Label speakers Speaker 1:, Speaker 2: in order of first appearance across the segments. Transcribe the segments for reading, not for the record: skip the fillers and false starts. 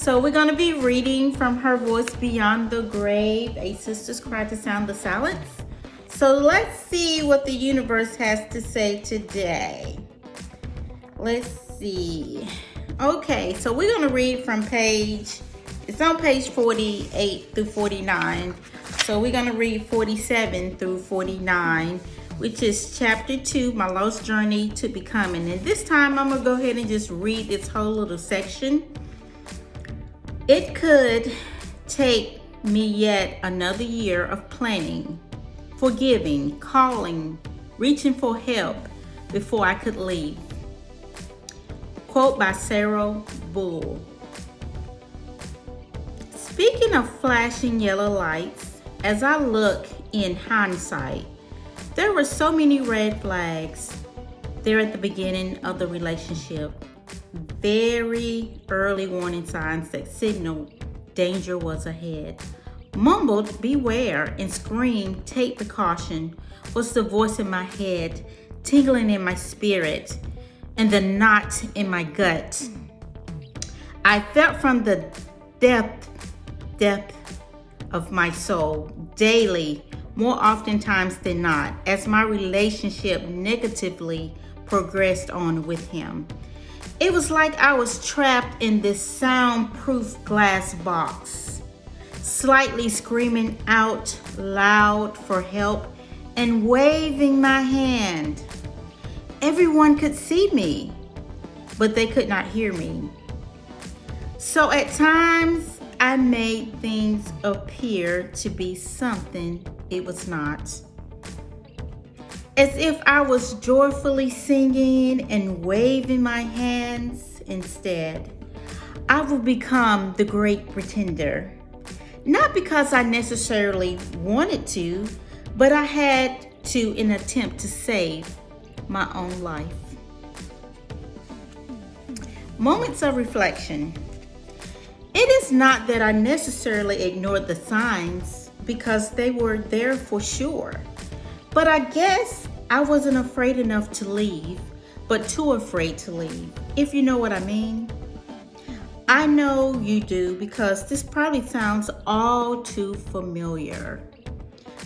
Speaker 1: So we're going to be reading from Her Voice Beyond the Grave, A Sister's Cry to Sound the Silence. So let's see what the universe has to say today. Let's see. Okay, so we're going to read from it's on page 48 through 49. So we're going to read 47 through 49, which is chapter 2, My Lost Journey to Becoming. And this time I'm going to go ahead and just read this whole little section. It could take me yet another year of planning, forgiving, calling, reaching for help before I could leave. Quote by Sarah Bull. Speaking of flashing yellow lights, as I look in hindsight, there were so many red flags there at the beginning of the relationship. Very early warning signs that signaled danger was ahead. Mumbled, beware, and screamed, take precaution, was the voice in my head, tingling in my spirit, and the knot in my gut. I felt from the depth of my soul daily, more oftentimes than not, as my relationship negatively progressed on with him. It was like I was trapped in this soundproof glass box, slightly screaming out loud for help and waving my hand. Everyone could see me, but they could not hear me. So at times, I made things appear to be something it was not. As if I was joyfully singing and waving my hands instead. I would become the great pretender. Not because I necessarily wanted to, but I had to in an attempt to save my own life. Moments of reflection. It is not that I necessarily ignored the signs because they were there for sure. But I guess I wasn't afraid enough to leave, but too afraid to leave, if you know what I mean. I know you do because this probably sounds all too familiar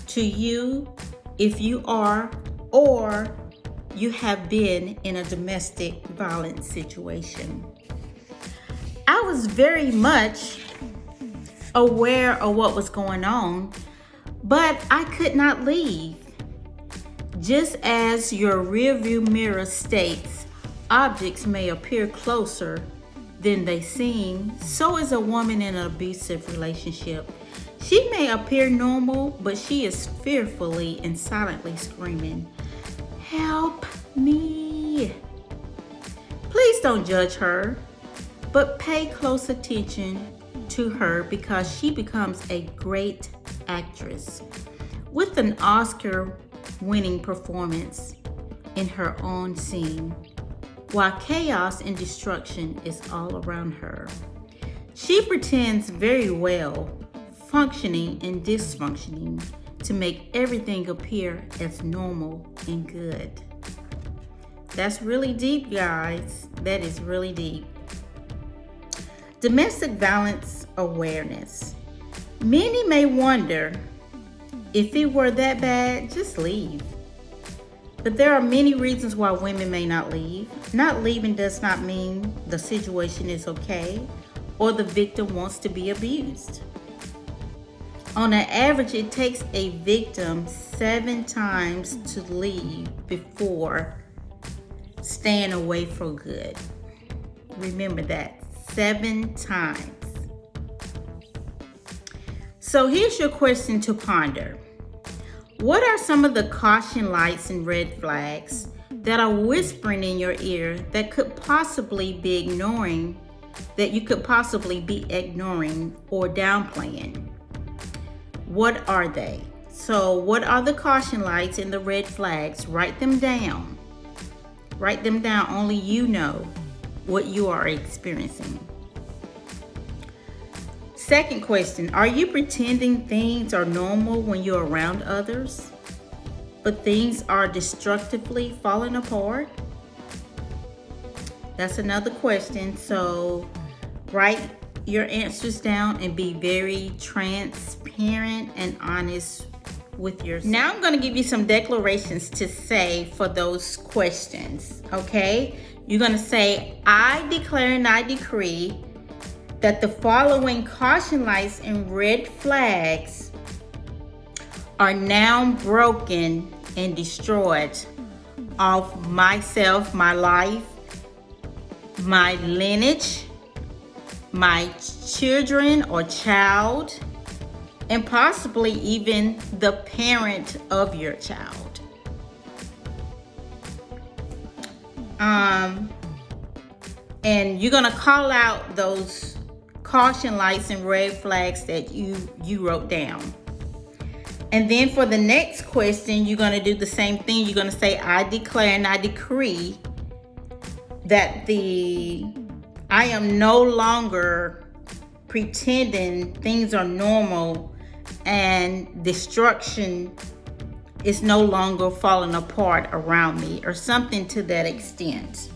Speaker 1: to you if you are or you have been in a domestic violence situation. I was very much aware of what was going on, but I could not leave. Just as your rearview mirror states, objects may appear closer than they seem, so is a woman in an abusive relationship. She may appear normal, but she is fearfully and silently screaming, "Help me!" Please don't judge her, but pay close attention to her because she becomes a great actress with an Oscar-winning performance in her own scene, while chaos and destruction is all around her. She pretends very well, functioning and dysfunctioning, to make everything appear as normal and good. That's really deep, guys. That is really deep. Domestic violence awareness. Many may wonder, if it were that bad, just leave. But there are many reasons why women may not leave. Not leaving does not mean the situation is okay or the victim wants to be abused. On an average, it takes a victim 7 times to leave before staying away for good. Remember that, 7 times. So here's your question to ponder. What are some of the caution lights and red flags that are whispering in your ear that you could possibly be ignoring or downplaying? What are they? So what are the caution lights and the red flags? Write them down. Write them down. Only you know what you are experiencing. Second question, are you pretending things are normal when you're around others, but things are destructively falling apart? That's another question. So write your answers down and be very transparent and honest with yourself. Now I'm going to give you some declarations to say for those questions, okay? You're going to say, I declare and I decree that the following caution lights and red flags are now broken and destroyed off myself, my life, my lineage, my children or child, and possibly even the parent of your child. And you're gonna call out those caution lights and red flags that you wrote down. And then for the next question, you're gonna do the same thing. You're gonna say, I declare and I decree that I am no longer pretending things are normal and destruction is no longer falling apart around me, or something to that extent.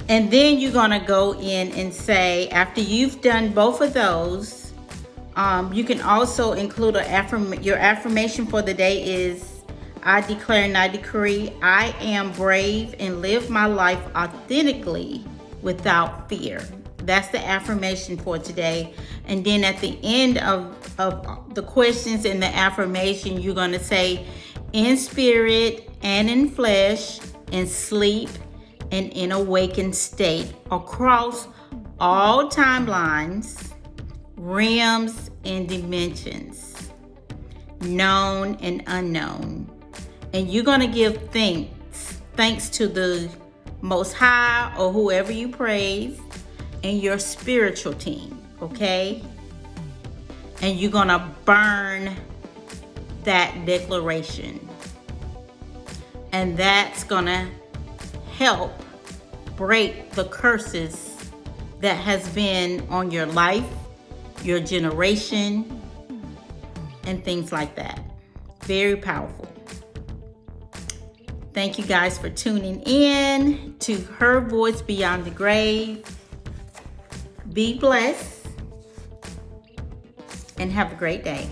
Speaker 1: And then you're gonna go in and say, after you've done both of those, you can also include your affirmation for the day is, I declare and I decree, I am brave and live my life authentically without fear. That's the affirmation for today. And then at the end of the questions and the affirmation, you're going to say, in spirit and in flesh, in sleep and in awakened state, across all timelines, realms and dimensions, known and unknown. And you're going to give thanks to the Most High or whoever you praise and your spiritual team, okay? And you're going to burn that declaration. And that's going to help break the curses that has been on your life, your generation, and things like that. Very powerful. Thank you guys for tuning in to Her Voice Beyond the Grave. Be blessed and have a great day.